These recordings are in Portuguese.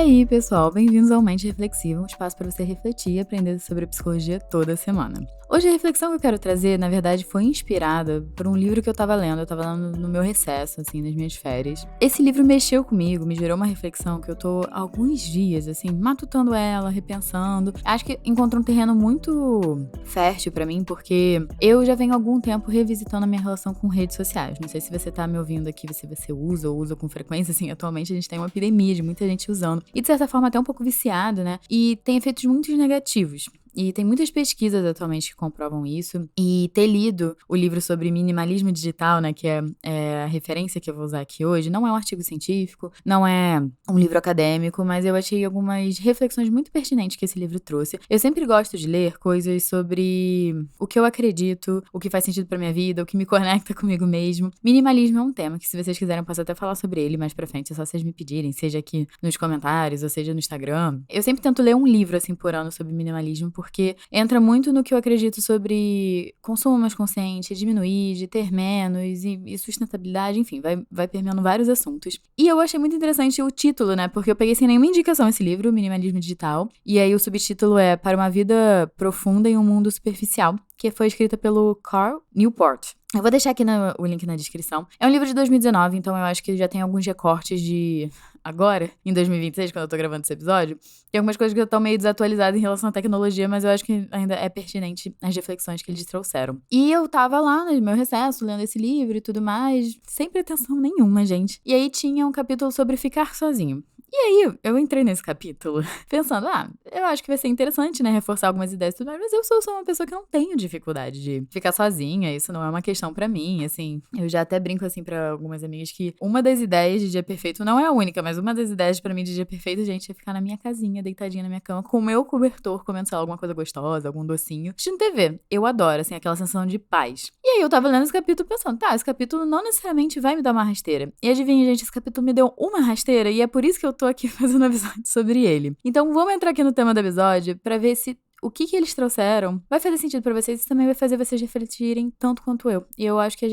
aí, pessoal, bem-vindos ao Mente Reflexiva, um espaço para você refletir e aprender sobre psicologia toda semana. Hoje a reflexão que eu quero trazer, na verdade, foi inspirada por um livro que eu tava lendo no meu recesso, assim, nas minhas férias. Esse livro mexeu comigo, me gerou uma reflexão que eu tô há alguns dias, assim, matutando ela, repensando. Acho que encontrou um terreno muito fértil pra mim, porque eu já venho há algum tempo revisitando a minha relação com redes sociais. Não sei se você tá me ouvindo aqui, se você usa ou usa com frequência, assim, atualmente a gente tem uma epidemia de muita gente usando. E de certa forma até um pouco viciado, né? E tem efeitos muito negativos. E tem muitas pesquisas atualmente que comprovam isso. E ter lido o livro sobre minimalismo digital, né, que é a referência que eu vou usar aqui hoje, não é um artigo científico, não é um livro acadêmico, mas eu achei algumas reflexões muito pertinentes que esse livro trouxe. Eu sempre gosto de ler coisas sobre o que eu acredito, o que faz sentido pra minha vida, o que me conecta comigo mesmo. Minimalismo é um tema que, se vocês quiserem, eu posso até falar sobre ele mais pra frente, é só vocês me pedirem, seja aqui nos comentários ou seja no Instagram. Eu sempre tento ler um livro, assim, por ano sobre minimalismo, porque entra muito no que eu acredito sobre consumo mais consciente, diminuir, de ter menos e sustentabilidade, enfim, vai permeando vários assuntos. E eu achei muito interessante o título, né, porque eu peguei sem nenhuma indicação esse livro, Minimalismo Digital, e aí o subtítulo é Para uma Vida Profunda em um Mundo Superficial, que foi escrita pelo Cal Newport. Eu vou deixar aqui o link na descrição. É um livro de 2019, então eu acho que já tem alguns recortes de agora, em 2026, quando eu tô gravando esse episódio. Tem algumas coisas que estão meio desatualizadas em relação à tecnologia, mas eu acho que ainda é pertinente as reflexões que eles trouxeram. E eu tava lá no meu recesso, lendo esse livro e tudo mais, sem pretensão nenhuma, gente. E aí tinha um capítulo sobre ficar sozinho. E aí, eu entrei nesse capítulo pensando, eu acho que vai ser interessante, né, reforçar algumas ideias e tudo mais, mas eu sou uma pessoa que não tenho dificuldade de ficar sozinha, isso não é uma questão pra mim, assim. Eu já até brinco, assim, pra algumas amigas que uma das ideias de dia perfeito, não é a única, mas uma das ideias pra mim de dia perfeito, gente, é ficar na minha casinha, deitadinha na minha cama, com o meu cobertor, comendo, sei lá, alguma coisa gostosa, algum docinho, assistindo TV. Eu adoro, assim, aquela sensação de paz. E aí eu tava lendo esse capítulo pensando, esse capítulo não necessariamente vai me dar uma rasteira. E adivinha, gente, esse capítulo me deu uma rasteira e é por isso que eu tô aqui fazendo um episódio sobre ele. Então vamos entrar aqui no tema do episódio pra ver se o que eles trouxeram vai fazer sentido pra vocês e também vai fazer vocês refletirem tanto quanto eu. E eu acho que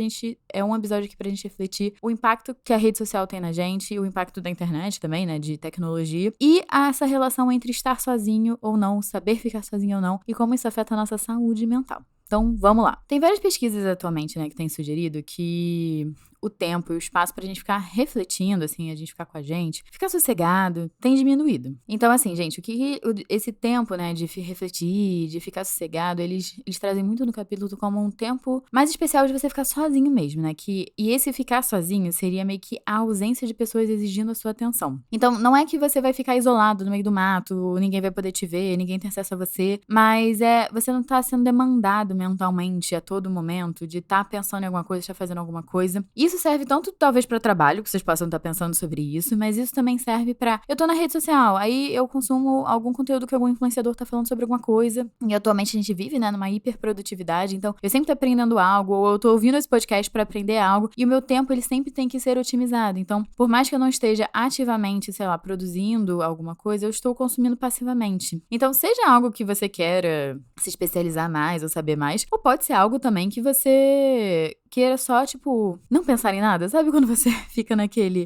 é um episódio aqui pra gente refletir o impacto que a rede social tem na gente, e o impacto da internet também, né, de tecnologia, e essa relação entre estar sozinho ou não, saber ficar sozinho ou não, e como isso afeta a nossa saúde mental. Então, vamos lá. Tem várias pesquisas atualmente, né, que têm sugerido que o tempo e o espaço pra gente ficar refletindo, assim, a gente ficar com a gente, ficar sossegado, tem diminuído. Então, assim, gente, esse tempo, né, de refletir, de ficar sossegado, eles trazem muito no capítulo como um tempo mais especial de você ficar sozinho mesmo, né, e esse ficar sozinho seria meio que a ausência de pessoas exigindo a sua atenção. Então, não é que você vai ficar isolado no meio do mato, ninguém vai poder te ver, ninguém tem acesso a você, mas você não tá sendo demandado mentalmente a todo momento de estar pensando em alguma coisa, estar fazendo alguma coisa. Isso serve tanto, talvez, para trabalho, que vocês possam estar pensando sobre isso, mas isso também serve pra... Eu tô na rede social, aí eu consumo algum conteúdo que algum influenciador tá falando sobre alguma coisa, e atualmente a gente vive, né, numa hiperprodutividade, então eu sempre tô aprendendo algo, ou eu tô ouvindo esse podcast pra aprender algo, e o meu tempo, ele sempre tem que ser otimizado. Então, por mais que eu não esteja ativamente, sei lá, produzindo alguma coisa, eu estou consumindo passivamente. Então, seja algo que você queira se especializar mais ou saber mais, ou pode ser algo também que você queira só, tipo, não pensar em nada. Sabe quando você fica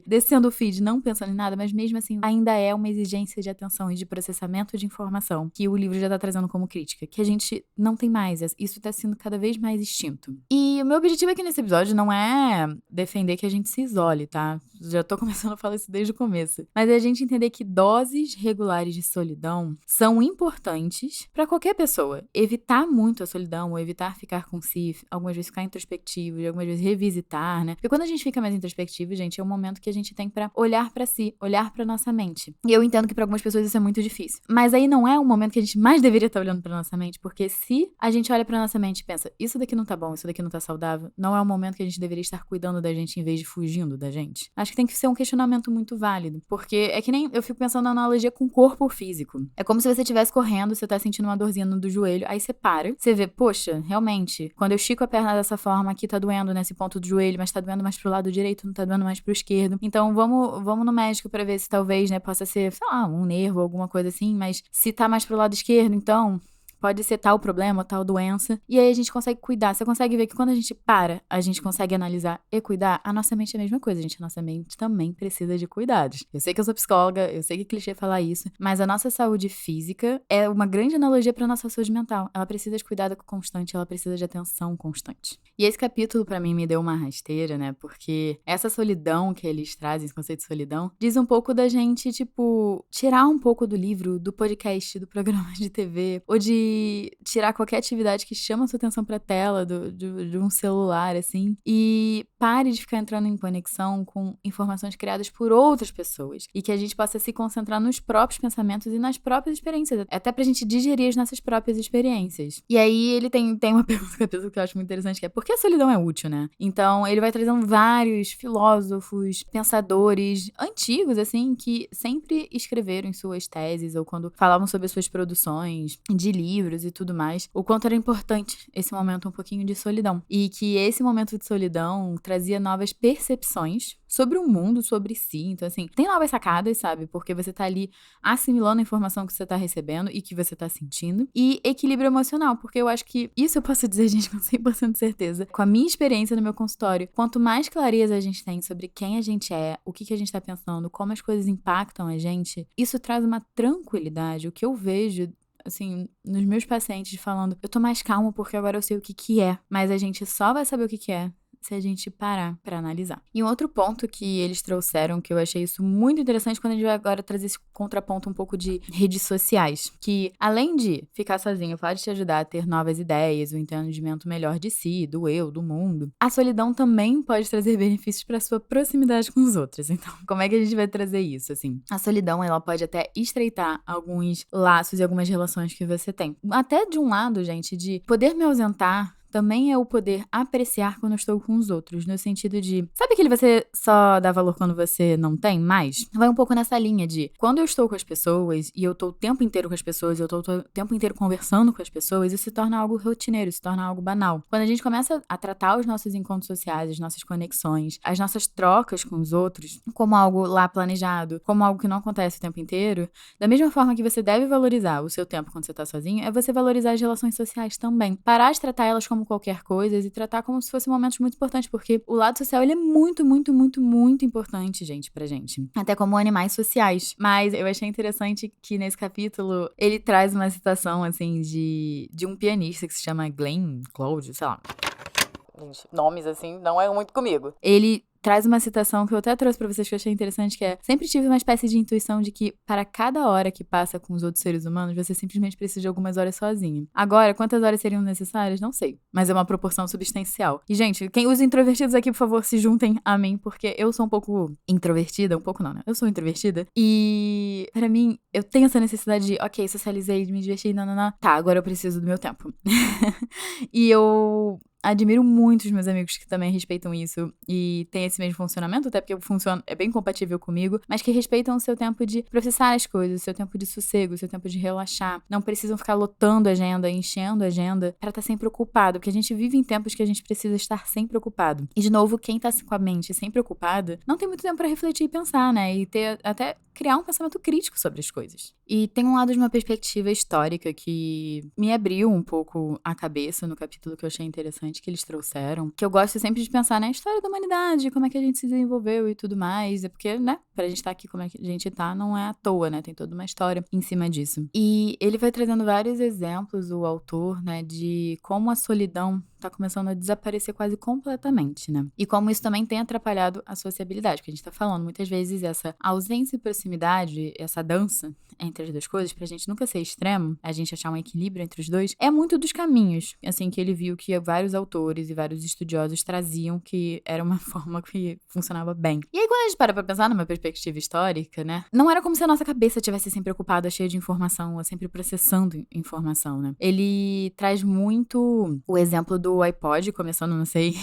descendo o feed, não pensando em nada, mas mesmo assim ainda é uma exigência de atenção e de processamento de informação que o livro já tá trazendo como crítica, que a gente não tem mais. Isso tá sendo cada vez mais extinto. E o meu objetivo aqui nesse episódio não é defender que a gente se isole, tá? Já tô começando a falar isso desde o começo. Mas é a gente entender que doses regulares de solidão são importantes pra qualquer pessoa. Evitar muito a solidão, ou evitar ficar com si, algumas vezes ficar introspectivo, de algumas vezes revisitar, né? Porque quando a gente fica mais introspectivo, gente, é um momento que a gente tem pra olhar pra si, olhar pra nossa mente. E eu entendo que pra algumas pessoas isso é muito difícil. Mas aí não é um momento que a gente mais deveria estar olhando pra nossa mente, porque se a gente olha pra nossa mente e pensa, isso daqui não tá bom, isso daqui não tá saudável, não é um momento que a gente deveria estar cuidando da gente em vez de fugindo da gente. Acho que tem que ser um questionamento muito válido, porque é que nem eu fico pensando na analogia com o corpo físico. É como se você estivesse correndo, você tá sentindo uma dorzinha no do joelho, aí você para, você vê, poxa, realmente, quando eu estico a perna dessa forma aqui tá doendo nesse ponto do joelho, mas tá doendo mais pro lado direito, não tá doendo mais pro esquerdo. Então vamos no médico pra ver se talvez, né, possa ser, sei lá, um nervo ou alguma coisa assim, mas se tá mais pro lado esquerdo, então pode ser tal problema, tal doença, e aí a gente consegue cuidar. Você consegue ver que quando a gente para, a gente consegue analisar e cuidar, a nossa mente é a mesma coisa, gente. A nossa mente também precisa de cuidados. Eu sei que eu sou psicóloga, eu sei que é clichê falar isso, mas a nossa saúde física é uma grande analogia pra nossa saúde mental. Ela precisa de cuidado constante, ela precisa de atenção constante. E esse capítulo, pra mim, me deu uma rasteira, né? Porque essa solidão que eles trazem, esse conceito de solidão, diz um pouco da gente, tipo, tirar um pouco do livro, do podcast, do programa de TV, ou de tirar qualquer atividade que chama a sua atenção pra tela de um celular, assim, e pare de ficar entrando em conexão com informações criadas por outras pessoas. E que a gente possa se concentrar nos próprios pensamentos e nas próprias experiências, até pra gente digerir as nossas próprias experiências. E aí ele tem uma pergunta no capítulo que eu acho muito interessante, que é: por que a solidão é útil, né? Então ele vai trazendo vários filósofos, pensadores antigos, assim, que sempre escreveram em suas teses ou quando falavam sobre as suas produções de livros e tudo mais, o quanto era importante esse momento um pouquinho de solidão. E que esse momento de solidão trazia novas percepções sobre o mundo, sobre si. Então, assim, tem novas sacadas, sabe? Porque você tá ali assimilando a informação que você tá recebendo e que você tá sentindo. E equilíbrio emocional, porque eu acho que isso eu posso dizer, gente, com 100% de certeza. Com a minha experiência no meu consultório, quanto mais clareza a gente tem sobre quem a gente é, o que a gente tá pensando, como as coisas impactam a gente, isso traz uma tranquilidade. O que eu vejo, assim, nos meus pacientes falando: eu tô mais calma porque agora eu sei o que é. Mas a gente só vai saber o que é se a gente parar pra analisar. E um outro ponto que eles trouxeram, que eu achei isso muito interessante, quando a gente vai agora trazer esse contraponto um pouco de redes sociais, que além de ficar sozinho pode te ajudar a ter novas ideias, um entendimento melhor de si, do eu, do mundo, a solidão também pode trazer benefícios pra sua proximidade com os outros. Então, como é que a gente vai trazer isso, assim? A solidão, ela pode até estreitar alguns laços e algumas relações que você tem. Até de um lado, gente, de poder me ausentar também é o poder apreciar quando eu estou com os outros, no sentido de, sabe aquele você só dá valor quando você não tem mais? Vai um pouco nessa linha de, quando eu estou com as pessoas, e eu estou o tempo inteiro com as pessoas, eu estou o tempo inteiro conversando com as pessoas, isso se torna algo rotineiro, se torna algo banal. Quando a gente começa a tratar os nossos encontros sociais, as nossas conexões, as nossas trocas com os outros, como algo lá planejado, como algo que não acontece o tempo inteiro, da mesma forma que você deve valorizar o seu tempo quando você está sozinho, é você valorizar as relações sociais também. Parar de tratar elas como qualquer coisa e tratar como se fossem momentos muito importantes, porque o lado social, ele é muito, muito, muito, muito importante, gente, pra gente. Até como animais sociais. Mas eu achei interessante que nesse capítulo ele traz uma citação, assim, de um pianista que se chama Glenn Clode, sei lá. Gente, nomes, assim, não é muito comigo. Ele traz uma citação que eu até trouxe pra vocês que eu achei interessante, que é: sempre tive uma espécie de intuição de que para cada hora que passa com os outros seres humanos, você simplesmente precisa de algumas horas sozinho. Agora, quantas horas seriam necessárias? Não sei. Mas é uma proporção substancial. E, gente, os introvertidos aqui, por favor, se juntem a mim, porque eu sou um pouco introvertida, um pouco não, né? Eu sou introvertida. E, pra mim, eu tenho essa necessidade de, ok, socializei, me diverti, não. Tá, agora eu preciso do meu tempo. E eu admiro muito os meus amigos que também respeitam isso e têm esse mesmo funcionamento, até porque é bem compatível comigo, mas que respeitam o seu tempo de processar as coisas, o seu tempo de sossego, o seu tempo de relaxar. Não precisam ficar lotando a agenda, enchendo a agenda pra estar sempre ocupado, porque a gente vive em tempos que a gente precisa estar sempre ocupado. E, de novo, quem tá com a mente sempre ocupada não tem muito tempo pra refletir e pensar, né? E até criar um pensamento crítico sobre as coisas. E tem um lado de uma perspectiva histórica que me abriu um pouco a cabeça no capítulo que eu achei interessante que eles trouxeram, que eu gosto sempre de pensar na história da humanidade, como é que a gente se desenvolveu e tudo mais, é porque, né, pra gente estar aqui como é que a gente tá, não é à toa, né, tem toda uma história em cima disso. E ele vai trazendo vários exemplos, o autor, né, de como a solidão tá começando a desaparecer quase completamente, né? E como isso também tem atrapalhado a sociabilidade, porque a gente tá falando muitas vezes essa ausência e proximidade, essa dança entre as duas coisas, pra gente nunca ser extremo, a gente achar um equilíbrio entre os dois, é muito dos caminhos, assim, que ele viu que vários autores e vários estudiosos traziam que era uma forma que funcionava bem. E aí, quando a gente para pra pensar numa perspectiva histórica, né, não era como se a nossa cabeça tivesse sempre ocupada, cheia de informação, ou sempre processando informação, né? Ele traz muito o exemplo do iPod, começando, não sei,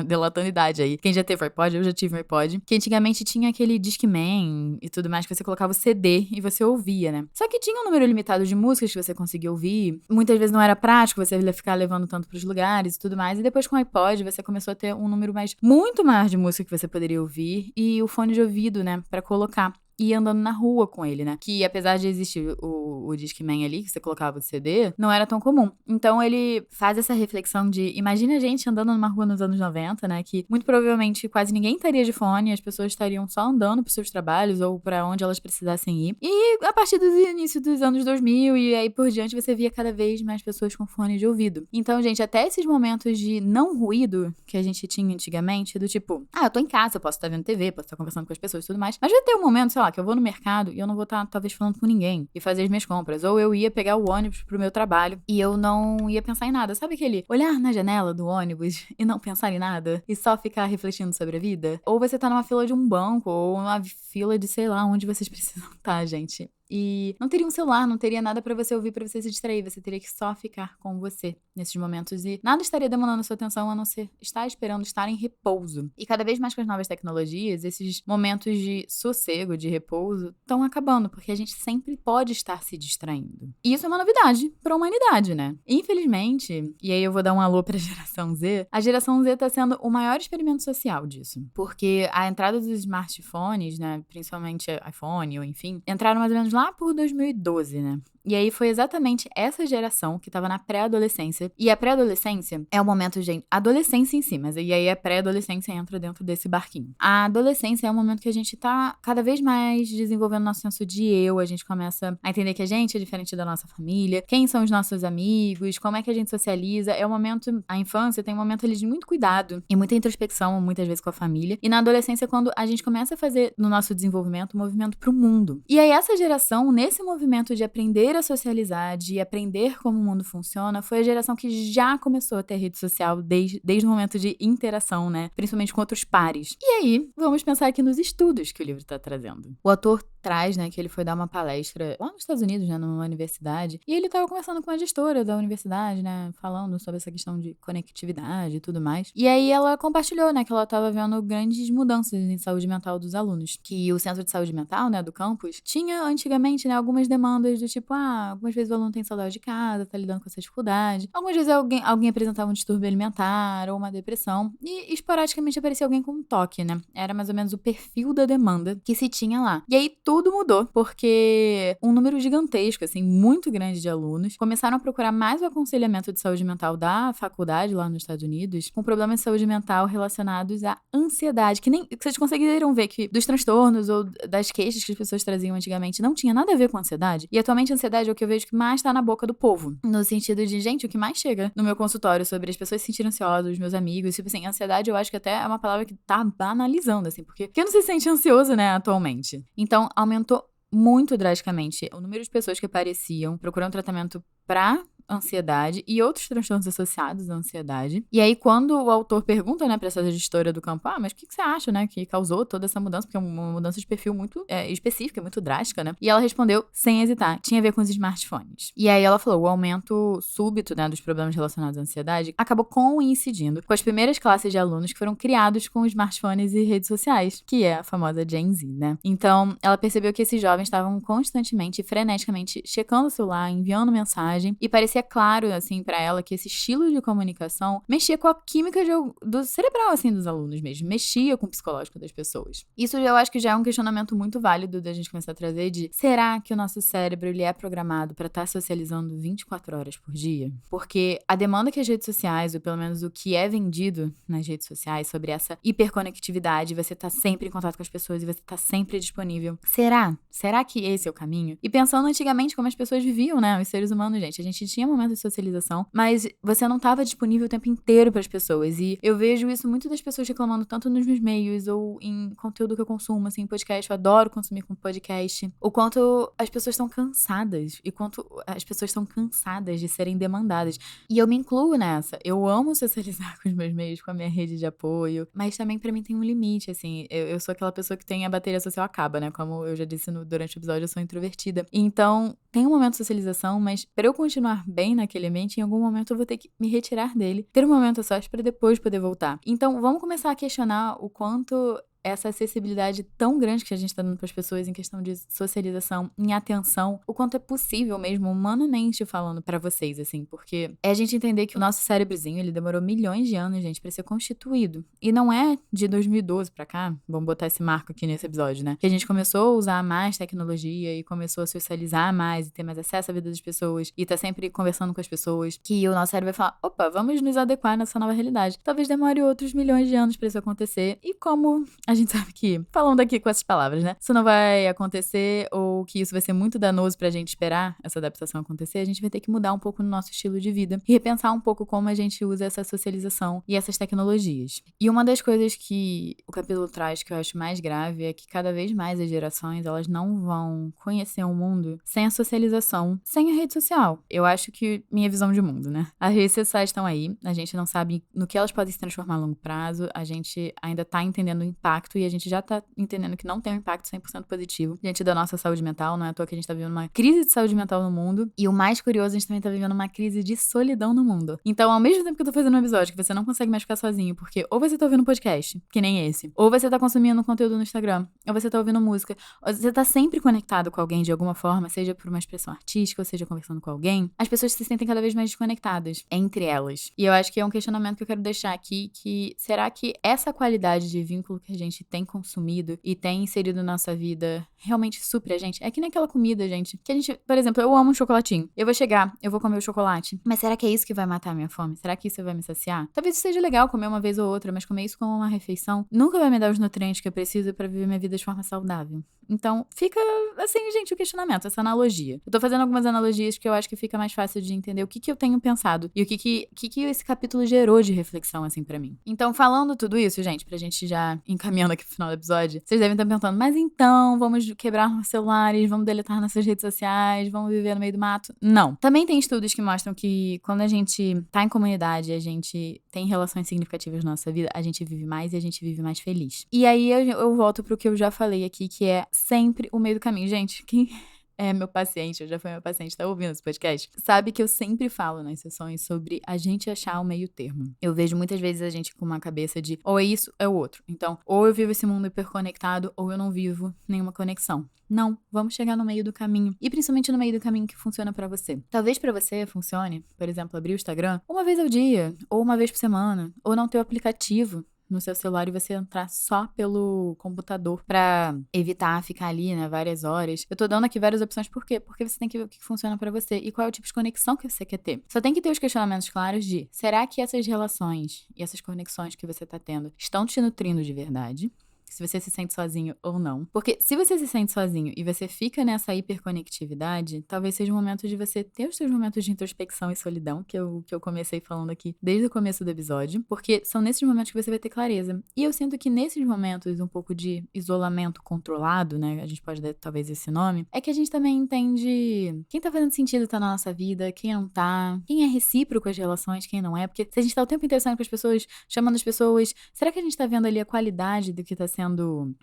delatando idade aí. Quem já teve iPod, eu já tive um iPod, que antigamente tinha aquele Discman e tudo mais, que você colocava o CD e você ouvia, né? Só que tinha um número limitado de músicas que você conseguia ouvir, muitas vezes não era prático você ia ficar levando tanto pros lugares e tudo mais, e depois com o iPod você começou a ter um número muito maior de música que você poderia ouvir e o fone de ouvido, né, pra colocar. e andando na rua com ele, né? Que apesar de existir o Discman ali, que você colocava o CD, não era tão comum. Então ele faz essa reflexão de, imagina a gente andando numa rua nos anos 90, né? Que muito provavelmente quase ninguém estaria de fone, as pessoas estariam só andando pros seus trabalhos ou pra onde elas precisassem ir. E a partir do início dos anos 2000 e aí por diante, você via cada vez mais pessoas com fone de ouvido. Então, gente, até esses momentos de não ruído que a gente tinha antigamente, do tipo, eu tô em casa, eu posso estar vendo TV, posso estar conversando com as pessoas e tudo mais, mas vai ter um momento, sei lá, que eu vou no mercado e eu não vou estar, talvez, falando com ninguém e fazer as minhas compras. Ou eu ia pegar o ônibus pro meu trabalho e eu não ia pensar em nada. Sabe aquele olhar na janela do ônibus e não pensar em nada e só ficar refletindo sobre a vida? Ou você tá numa fila de um banco ou numa fila de sei lá onde vocês precisam estar, gente. E não teria um celular, não teria nada pra você ouvir, pra você se distrair. Você teria que só ficar com você nesses momentos. E nada estaria demandando sua atenção a não ser estar esperando, estar em repouso. E cada vez mais com as novas tecnologias, esses momentos de sossego, de repouso, estão acabando, porque a gente sempre pode estar se distraindo. E isso é uma novidade pra humanidade, né? Infelizmente, e aí eu vou dar um alô pra geração Z, a geração Z tá sendo o maior experimento social disso. Porque a entrada dos smartphones, né, principalmente iPhone ou enfim, entraram mais ou menos lá por 2012, né? E aí foi exatamente essa geração que tava na pré-adolescência. E a pré-adolescência é o momento, gente, adolescência em si, mas e aí a pré-adolescência entra dentro desse barquinho. A adolescência é o momento que a gente tá cada vez mais desenvolvendo nosso senso de eu, a gente começa a entender que a gente é diferente da nossa família, quem são os nossos amigos, como é que a gente socializa. É o momento, a infância tem um momento ali de muito cuidado e muita introspecção, muitas vezes com a família. E na adolescência é quando a gente começa a fazer no nosso desenvolvimento um movimento pro mundo. E aí essa geração, nesse movimento de aprender a socializar, de aprender como o mundo funciona, foi a geração que já começou a ter rede social desde o momento de interação, né? Principalmente com outros pares. E aí, vamos pensar aqui nos estudos que o livro tá trazendo. O autor traz, né, que ele foi dar uma palestra lá nos Estados Unidos, né, numa universidade, e ele tava conversando com a gestora da universidade, né, falando sobre essa questão de conectividade e tudo mais. E aí ela compartilhou, né, que ela tava vendo grandes mudanças em saúde mental dos alunos, que o centro de saúde mental, né, do campus, tinha antigamente, né, algumas demandas do tipo, algumas vezes o aluno tem saudade de casa, tá lidando com essa dificuldade. Algumas vezes alguém apresentava um distúrbio alimentar ou uma depressão, e esporadicamente aparecia alguém com um toque, né. Era mais ou menos o perfil da demanda que se tinha lá. E aí tudo mudou, porque um número gigantesco, assim, muito grande de alunos começaram a procurar mais o aconselhamento de saúde mental da faculdade lá nos Estados Unidos, com problemas de saúde mental relacionados à ansiedade, que vocês conseguiram ver que dos transtornos ou das queixas que as pessoas traziam antigamente não tinha nada a ver com ansiedade. E atualmente a ansiedade é o que eu vejo que mais tá na boca do povo. No sentido de, gente, o que mais chega no meu consultório sobre as pessoas se sentirem ansiosas, os meus amigos, tipo assim, ansiedade eu acho que até é uma palavra que tá banalizando, assim, porque quem não se sente ansioso, né, atualmente? Então, aumentou muito drasticamente o número de pessoas que apareciam procurando tratamento pra ansiedade e outros transtornos associados à ansiedade. E aí, quando o autor pergunta, né, pra essa gestora do campo, mas o que você acha, né, que causou toda essa mudança? Porque é uma mudança de perfil muito específica, muito drástica, né? E ela respondeu, sem hesitar, tinha a ver com os smartphones. E aí ela falou, o aumento súbito, né, dos problemas relacionados à ansiedade acabou coincidindo com as primeiras classes de alunos que foram criados com smartphones e redes sociais, que é a famosa Gen Z, né? Então, ela percebeu que esses jovens estavam constantemente, freneticamente, checando o celular, enviando mensagem, e parecia claro, assim, pra ela que esse estilo de comunicação mexia com a química do cerebral, assim, dos alunos mesmo. Mexia com o psicológico das pessoas. Isso eu acho que já é um questionamento muito válido da gente começar a trazer de, será que o nosso cérebro, ele é programado pra estar socializando 24 horas por dia? Porque a demanda que as redes sociais, ou pelo menos o que é vendido nas redes sociais sobre essa hiperconectividade, você tá sempre em contato com as pessoas e você tá sempre disponível. Será? Será que esse é o caminho? E pensando antigamente como as pessoas viviam, né? Os seres humanos, gente. A gente tinha momento de socialização, mas você não estava disponível o tempo inteiro para as pessoas. E eu vejo isso muito das pessoas reclamando tanto nos meus meios ou em conteúdo que eu consumo, assim, podcast. Eu adoro consumir com podcast. O quanto as pessoas estão cansadas e quanto as pessoas estão cansadas de serem demandadas. E eu me incluo nessa. Eu amo socializar com os meus meios, com a minha rede de apoio, mas também pra mim tem um limite, assim. Eu sou aquela pessoa que tem a bateria social acaba, né? Como eu já disse durante o episódio, eu sou introvertida. Então, tem um momento de socialização, mas pra eu continuar bem naquele ambiente, em algum momento eu vou ter que me retirar dele, ter um momento a sós pra depois poder voltar. Então, vamos começar a questionar o quanto essa acessibilidade tão grande que a gente tá dando pras pessoas em questão de socialização, em atenção, o quanto é possível mesmo, humanamente falando pra vocês, assim, porque é a gente entender que o nosso cérebrozinho, ele demorou milhões de anos, gente, pra ser constituído. E não é de 2012 pra cá, vamos botar esse marco aqui nesse episódio, né? Que a gente começou a usar mais tecnologia e começou a socializar mais e ter mais acesso à vida das pessoas e tá sempre conversando com as pessoas, que o nosso cérebro vai falar, opa, vamos nos adequar nessa nova realidade. Talvez demore outros milhões de anos pra isso acontecer. E como a gente sabe que, falando aqui com essas palavras, né? Isso não vai acontecer ou que isso vai ser muito danoso pra gente esperar essa adaptação acontecer, a gente vai ter que mudar um pouco no nosso estilo de vida e repensar um pouco como a gente usa essa socialização e essas tecnologias. E uma das coisas que o capítulo traz que eu acho mais grave é que cada vez mais as gerações, elas não vão conhecer o mundo sem a socialização, sem a rede social. Eu acho que minha visão de mundo, né? As redes sociais estão aí, a gente não sabe no que elas podem se transformar a longo prazo, a gente ainda tá entendendo o impacto e a gente já tá entendendo que não tem um impacto 100% positivo diante da nossa saúde mental, não é à toa que a gente tá vivendo uma crise de saúde mental no mundo e o mais curioso, a gente também tá vivendo uma crise de solidão no mundo. Então, ao mesmo tempo que eu tô fazendo um episódio que você não consegue mais ficar sozinho, porque ou você tá ouvindo um podcast, que nem esse, ou você tá consumindo conteúdo no Instagram, ou você tá ouvindo música, ou você tá sempre conectado com alguém de alguma forma, seja por uma expressão artística, ou seja conversando com alguém, as pessoas se sentem cada vez mais desconectadas entre elas. E eu acho que é um questionamento que eu quero deixar aqui, que será que essa qualidade de vínculo que a gente tem consumido e tem inserido na nossa vida realmente supre a gente? É que nem aquela comida, gente, que a gente, por exemplo, eu amo um chocolatinho. Eu vou chegar, eu vou comer o chocolate, mas será que é isso que vai matar a minha fome? Será que isso vai me saciar? Talvez seja legal comer uma vez ou outra, mas comer isso como uma refeição nunca vai me dar os nutrientes que eu preciso pra viver minha vida de forma saudável. Então, fica assim, gente, o questionamento, essa analogia. Eu tô fazendo algumas analogias que eu acho que fica mais fácil de entender o que eu tenho pensado e o que esse capítulo gerou de reflexão, assim, pra mim. Então, falando tudo isso, gente, pra gente já encaminhando aqui pro final do episódio, vocês devem estar perguntando, mas então, vamos quebrar nossos celulares, vamos deletar nossas redes sociais, vamos viver no meio do mato? Não. Também tem estudos que mostram que quando a gente tá em comunidade, a gente tem relações significativas na nossa vida, a gente vive mais e a gente vive mais feliz. E aí eu volto pro que eu já falei aqui, que é sempre o meio do caminho. Gente, quem é meu paciente, eu já fui meu paciente, tá ouvindo esse podcast, sabe que eu sempre falo nas sessões sobre a gente achar o meio termo. Eu vejo muitas vezes a gente com uma cabeça de ou é isso, é o outro. Então, ou eu vivo esse mundo hiperconectado, ou eu não vivo nenhuma conexão. Não, vamos chegar no meio do caminho. E principalmente no meio do caminho que funciona pra você. Talvez pra você funcione, por exemplo, abrir o Instagram uma vez ao dia, ou uma vez por semana, ou não ter o aplicativo no seu celular e você entrar só pelo computador pra evitar ficar ali, né, várias horas. Eu tô dando aqui várias opções, por quê? Porque você tem que ver o que funciona pra você e qual é o tipo de conexão que você quer ter. Só tem que ter os questionamentos claros de, será que essas relações e essas conexões que você tá tendo estão te nutrindo de verdade? Se você se sente sozinho ou não. Porque se você se sente sozinho e você fica nessa hiperconectividade, talvez seja o momento de você ter os seus momentos de introspecção e solidão, que eu comecei falando aqui desde o começo do episódio, porque são nesses momentos que você vai ter clareza. E eu sinto que nesses momentos, um pouco de isolamento controlado, né, a gente pode dar talvez esse nome, é que a gente também entende quem tá fazendo sentido tá na nossa vida, quem não tá, quem é recíproco às relações, quem não é, porque se a gente tá o tempo inteiro saindo com as pessoas, chamando as pessoas, será que a gente tá vendo ali a qualidade do que tá sendo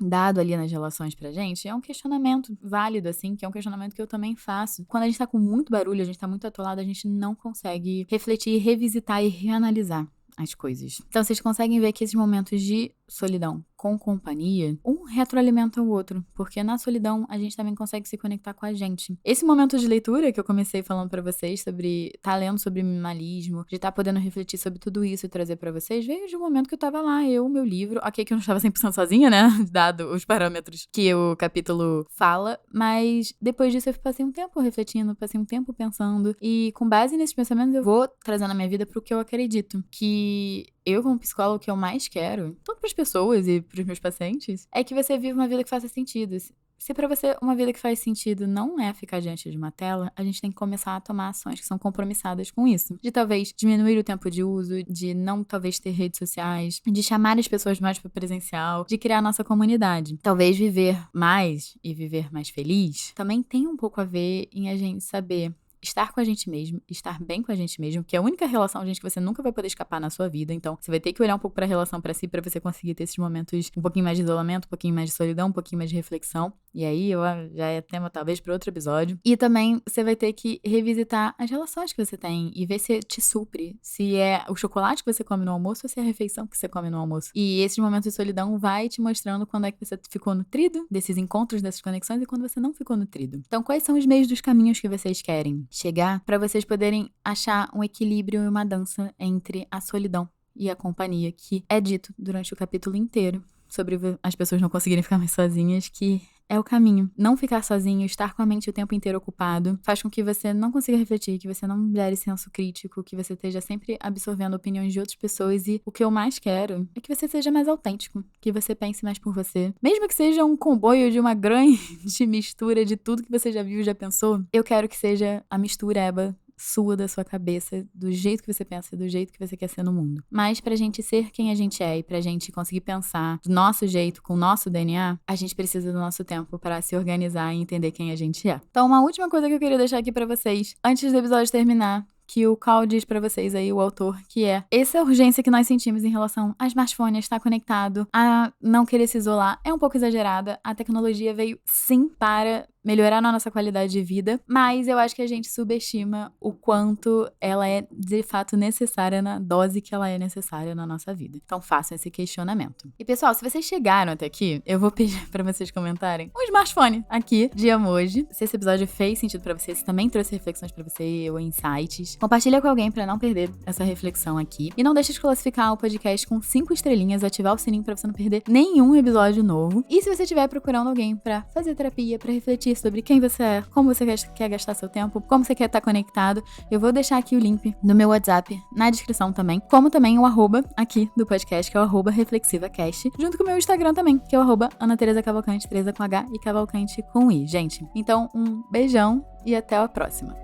dado ali nas relações pra gente? É um questionamento válido, assim, que é um questionamento que eu também faço. Quando a gente tá com muito barulho, a gente tá muito atolado, a gente não consegue refletir, revisitar e reanalisar as coisas. Então, vocês conseguem ver que esses momentos de solidão com companhia, um retroalimenta o outro, porque na solidão a gente também consegue se conectar com a gente. Esse momento de leitura que eu comecei falando pra vocês sobre tá lendo sobre minimalismo, de tá podendo refletir sobre tudo isso e trazer pra vocês, veio de um momento que eu tava lá, meu livro, ok que eu não estava 100% sozinha, né, dado os parâmetros que o capítulo fala, mas depois disso eu passei um tempo refletindo, passei um tempo pensando, e com base nesses pensamentos eu vou trazendo a minha vida pro que eu acredito, que eu, como psicólogo, o que eu mais quero, tanto para as pessoas e para os meus pacientes, é que você viva uma vida que faça sentido. Se pra você uma vida que faz sentido não é ficar diante de uma tela, a gente tem que começar a tomar ações que são compromissadas com isso. De talvez diminuir o tempo de uso, de não talvez ter redes sociais, de chamar as pessoas mais para presencial, de criar a nossa comunidade. Talvez viver mais e viver mais feliz também tem um pouco a ver em a gente saber estar com a gente mesmo, estar bem com a gente mesmo, que é a única relação, gente, que você nunca vai poder escapar na sua vida. Então, você vai ter que olhar um pouco pra relação pra si, pra você conseguir ter esses momentos um pouquinho mais de isolamento, um pouquinho mais de solidão, um pouquinho mais de reflexão. E aí, já é tema talvez para outro episódio. E também você vai ter que revisitar as relações que você tem e ver se te supre, se é o chocolate que você come no almoço ou se é a refeição que você come no almoço. E esses momentos de solidão vai te mostrando quando é que você ficou nutrido desses encontros, dessas conexões e quando você não ficou nutrido. Então, quais são os meios dos caminhos que vocês querem chegar para vocês poderem achar um equilíbrio e uma dança entre a solidão e a companhia, que é dito durante o capítulo inteiro sobre as pessoas não conseguirem ficar mais sozinhas, que é o caminho. Não ficar sozinho, estar com a mente o tempo inteiro ocupado, faz com que você não consiga refletir, que você não gere senso crítico, que você esteja sempre absorvendo opiniões de outras pessoas. E o que eu mais quero é que você seja mais autêntico, que você pense mais por você. Mesmo que seja um comboio de uma grande mistura de tudo que você já viu e já pensou, eu quero que seja a mistureba sua, da sua cabeça, do jeito que você pensa, do jeito que você quer ser no mundo. Mas pra gente ser quem a gente é e pra gente conseguir pensar do nosso jeito, com o nosso DNA, a gente precisa do nosso tempo pra se organizar e entender quem a gente é. Então, uma última coisa que eu queria deixar aqui pra vocês, antes do episódio terminar, que o Cal diz pra vocês aí, o autor, que é essa urgência que nós sentimos em relação a smartphone, a estar conectado, a não querer se isolar, é um pouco exagerada. A tecnologia veio sim para melhorar a nossa qualidade de vida, mas eu acho que a gente subestima o quanto ela é de fato necessária na dose que ela é necessária na nossa vida. Então façam esse questionamento. E pessoal, se vocês chegaram até aqui, eu vou pedir pra vocês comentarem um smartphone aqui de emoji. Se esse episódio fez sentido pra você, se também trouxe reflexões pra você ou insights, compartilha com alguém pra não perder essa reflexão aqui. E não deixe de classificar o podcast com 5 estrelinhas, ativar o sininho pra você não perder nenhum episódio novo. E se você estiver procurando alguém pra fazer terapia, pra refletir sobre quem você é, como você quer gastar seu tempo, como você quer estar conectado, eu vou deixar aqui o link no meu WhatsApp na descrição também, como também o arroba aqui do podcast, que é o arroba ReflexivaCast, junto com o meu Instagram também, que é o arroba Ana Tereza Cavalcante, Tereza com H e Cavalcante com I, gente. Então, um beijão e até a próxima.